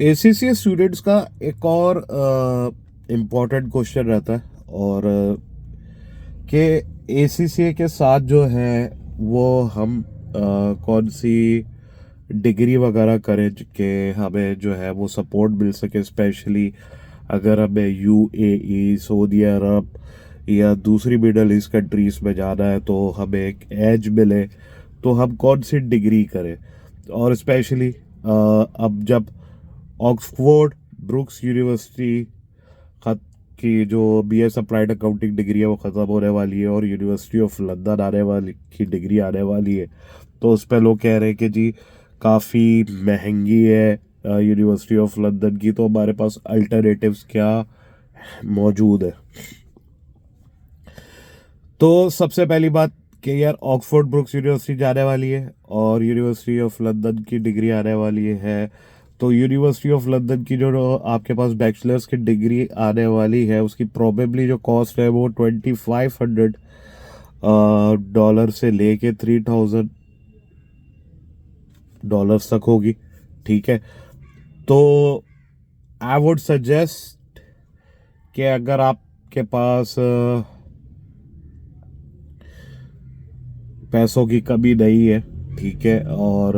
ACCA students का एक और इम्पोर्टेंट क्वेश्चन रहता है और कि एसीसीए के साथ जो है वो हम कौन सी डिग्री वगैरह करें कि हमें जो है वो सपोर्ट मिल सके, स्पेशली अगर हमें यूएई, सऊदी अरब या दूसरी मिडल ईस्ट कंट्रीज में जाना है तो हमें एक एज मिले, तो हम कौन सी डिग्री करें। और स्पेशली अब जब ऑक्सफोर्ड ब्रुक्स यूनिवर्सिटी खत की जो बीएस अप्लाइड अकाउंटिंग डिग्री है वो ख़त्म होने वाली है और यूनिवर्सिटी ऑफ लंदन आने वाली की डिग्री आने वाली है, तो उस पर लोग कह रहे हैं कि जी काफ़ी महंगी है यूनिवर्सिटी ऑफ लंदन की, तो हमारे पास अल्टरनेटिव्स क्या मौजूद है। तो सबसे पहली बात कि यार ऑक्सफोर्ड ब्रुक्स यूनिवर्सिटी जाने वाली है और यूनिवर्सिटी ऑफ लंदन की डिग्री आने वाली है। तो यूनिवर्सिटी ऑफ लंदन की जो आपके पास बैचलर्स की डिग्री आने वाली है उसकी प्रोबेबली जो कॉस्ट है वो $2500 से लेके $3000 तक होगी। ठीक है, तो आई वुड सजेस्ट कि अगर आपके पास पैसों की कमी नहीं है, ठीक है, और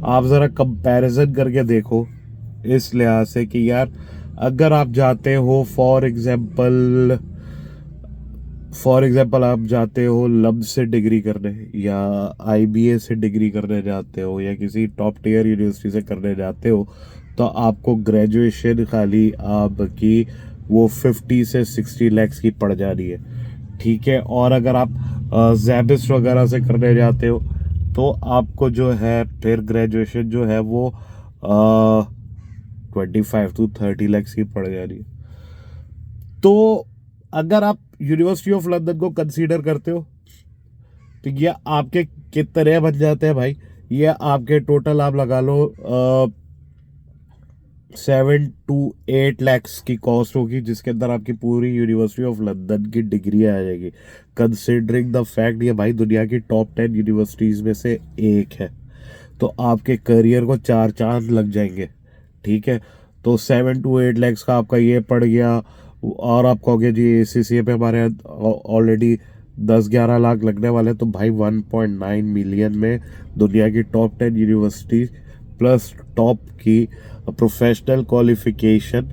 आप ज़रा कंपैरिजन करके देखो इस लिहाज से कि यार अगर आप जाते हो फॉर एग्जांपल आप जाते हो लब से डिग्री करने या आईबीए से डिग्री करने जाते हो या किसी टॉप टियर यूनिवर्सिटी से करने जाते हो, तो आपको ग्रेजुएशन खाली आपकी वो 50 से 60 लाख की पड़ जा रही है। ठीक है, और अगर आप जैबिस वगैरह से करने जाते हो तो आपको जो है फिर ग्रेजुएशन जो है वो 25 to 30 लाख की पड़ जा रही है। तो अगर आप यूनिवर्सिटी ऑफ लंदन को कंसीडर करते हो तो ये आपके कितने बन जाते हैं भाई, ये आपके टोटल आप लगा लो 7 to 8 लाख की कॉस्ट होगी, जिसके अंदर आपकी पूरी यूनिवर्सिटी ऑफ लंदन की डिग्री आ जाएगी। कंसिडरिंग द फैक्ट ये भाई दुनिया की टॉप 10 यूनिवर्सिटीज़ में से एक है, तो आपके करियर को चार चांद लग जाएंगे। ठीक है, तो 7 to 8 लाख का आपका ये पड़ गया। और आप कहोगे जी एसीसीए पे हमारे ऑलरेडी 10-11 लाख लगने वाले हैं, तो भाई 1.9 मिलियन में दुनिया की टॉप 10 यूनिवर्सिटी प्लस टॉप की प्रोफेशनल क्वालिफिकेशन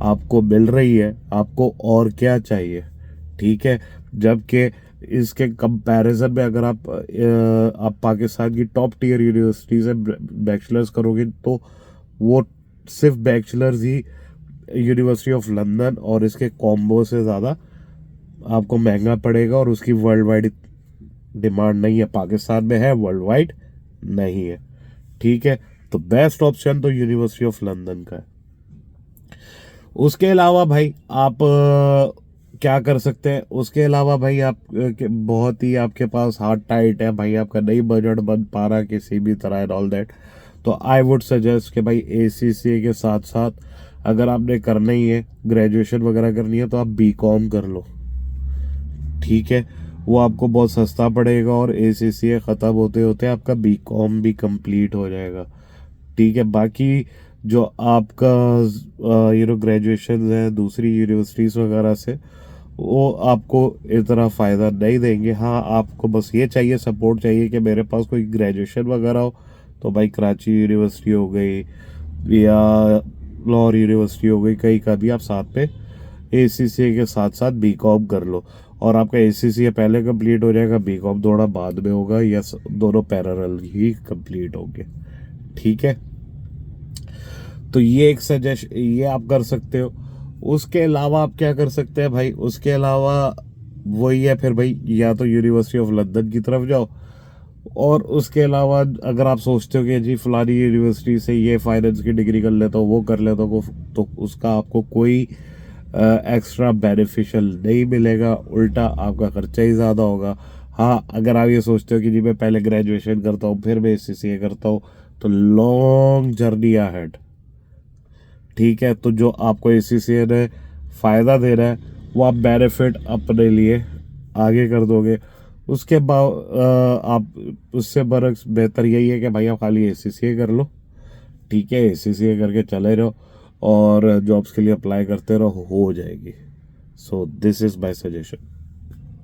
आपको मिल रही है, आपको और क्या चाहिए। ठीक है, जबकि इसके कंपैरिजन में अगर आप पाकिस्तान की टॉप टियर यूनिवर्सिटी से बैचलर्स करोगे तो वो सिर्फ bachelors he university of London और इसके कॉम्बो से ज़्यादा आपको महंगा पड़ेगा, और उसकी वर्ल्ड वाइड डिमांड नहीं है। पाकिस्तान में है, वर्ल्ड वाइड नहीं है। ठीक है, तो बेस्ट ऑप्शन तो यूनिवर्सिटी ऑफ लंदन का है। उसके अलावा भाई आप क्या कर सकते हैं, उसके अलावा भाई आप बहुत ही आपके पास हार्ड टाइट है भाई, आपका नहीं बजट बन पा रहा किसी भी तरह एंड ऑल दैट, तो आई वुड सजेस्ट कि भाई एसीसीए के साथ साथ अगर आपने करना ही है ग्रेजुएशन वगैरह करनी है तो आप बीकॉम कर लो। ठीक है, वो आपको बहुत सस्ता पड़ेगा और एसीसीए ख़त्म होते होते आपका बीकॉम भी कंप्लीट हो जाएगा। ठीक है, बाकी जो आपका ग्रेजुएशन है दूसरी यूनिवर्सिटीज़ वगैरह से, वो आपको इतना फ़ायदा नहीं देंगे। हाँ, आपको बस ये चाहिए, सपोर्ट चाहिए कि मेरे पास कोई ग्रेजुएशन वगैरह हो, तो भाई कराची यूनिवर्सिटी हो गई या लाहौर यूनिवर्सिटी हो गई, कहीं का भी आप साथ में एसीसीए के साथ साथ बीकॉम कर लो, और आपका एसीसीए पहले कंप्लीट हो जाएगा, बीकॉम थोड़ा बाद में होगा, या दोनों पैरेलल ही कंप्लीट होंगे। ठीक है, तो ये एक सजेशन ये आप कर सकते हो। उसके अलावा आप क्या कर सकते हैं भाई, उसके अलावा वही है फिर भाई, या तो यूनिवर्सिटी ऑफ लंदन की तरफ जाओ, और उसके अलावा अगर आप सोचते हो कि जी फलानी यूनिवर्सिटी से ये फाइनेंस की डिग्री कर लेता हूँ, वो कर लेता हूँ, तो उसका आपको कोई एक्स्ट्रा बेनिफिशियल नहीं मिलेगा, उल्टा आपका खर्चा ही ज़्यादा होगा। हाँ, अगर आप ये सोचते हो कि जी मैं पहले ग्रेजुएशन करता हूँ फिर मैं एसीसीए करता हूँ, तो लॉन्ग जर्नी अहेड। ठीक है, तो जो आपको एसीसीए ने फ़ायदा दे रहा है वो आप बेनिफिट अपने लिए आगे कर दोगे। उसके बाद आप उससे बरक्स बेहतर यही है कि भाई आप खाली एसीसीए कर लो। ठीक है, ACCA करके चले रहो और जॉब्स के लिए अप्लाई करते रहो, हो जाएगी। So this is my suggestion.